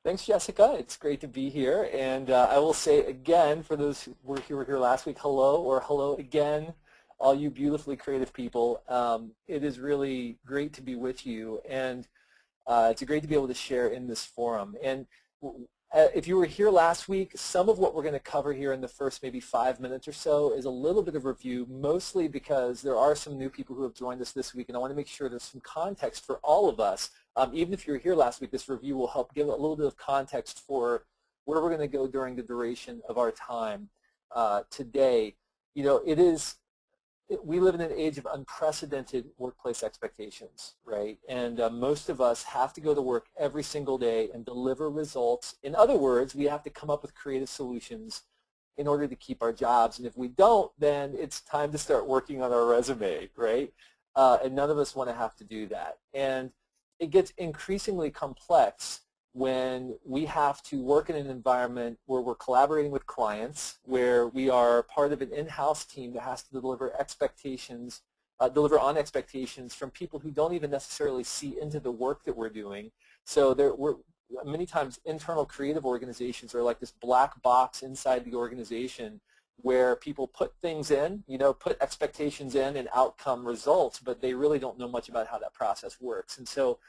Thanks, Jessica. It's great to be here. And I will say again, for those who were here last week, hello or hello again, all you beautifully creative people. It is really great to be with you, and it's great to be able to share in this forum. And if you were here last week, some of what we're going to cover here in the first maybe 5 minutes or so is a little bit of review, mostly because there are some new people who have joined us this week, and I want to make sure there's some context for all of us. Even if you were here last week, this review will help give a little bit of context for where we're going to go during the duration of our time today. You know, we live in an age of unprecedented workplace expectations, right? And most of us have to go to work every single day and deliver results. In other words, we have to come up with creative solutions in order to keep our jobs. And if we don't, then it's time to start working on our resume, right? And none of us want to have to do that. And it gets increasingly complex when we have to work in an environment where we're collaborating with clients, where we are part of an in-house team that has to deliver expectations, deliver on expectations from people who don't even necessarily see into the work that we're doing. So many times internal creative organizations are like this black box inside the organization where people put things in, put expectations in and outcome results, but they really don't know much about how that process works. And so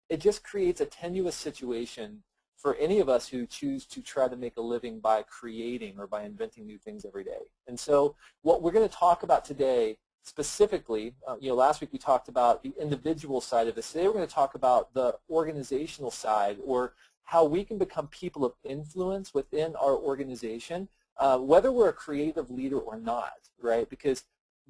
it just creates a tenuous situation for any of us who choose to try to make a living by creating or by inventing new things every day. And so what we're going to talk about today specifically, last week we talked about the individual side of this. Today we're going to talk about the organizational side, or how we can become people of influence within our organization, whether we're a creative leader or not, right? Because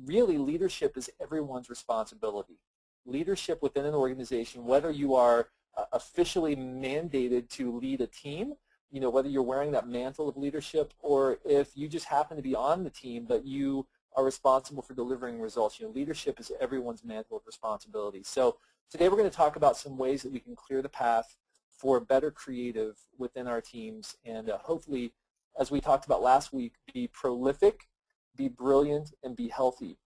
really leadership is everyone's responsibility. Leadership within an organization, whether you are officially mandated to lead a team, whether you're wearing that mantle of leadership, or if you just happen to be on the team but you are responsible for delivering results. Leadership is everyone's mantle of responsibility. So today we're going to talk about some ways that we can clear the path for better creative within our teams, and hopefully, as we talked about last week, be prolific, be brilliant, and be healthy.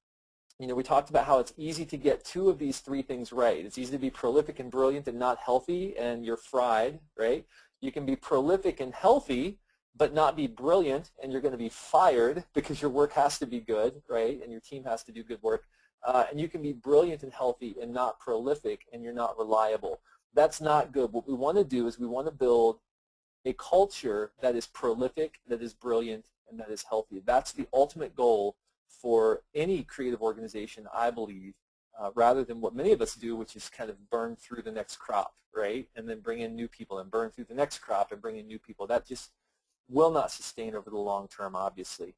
We talked about how it's easy to get two of these three things right. It's easy to be prolific and brilliant and not healthy, and you're fried, right? You can be prolific and healthy, but not be brilliant, and you're going to be fired because your work has to be good, right? And your team has to do good work. And you can be brilliant and healthy and not prolific, and you're not reliable. That's not good. What we want to do is we want to build a culture that is prolific, that is brilliant, and that is healthy. That's the ultimate goal for any creative organization, I believe, rather than what many of us do, which is kind of burn through the next crop, right? And then bring in new people and burn through the next crop and bring in new people. That just will not sustain over the long term, obviously.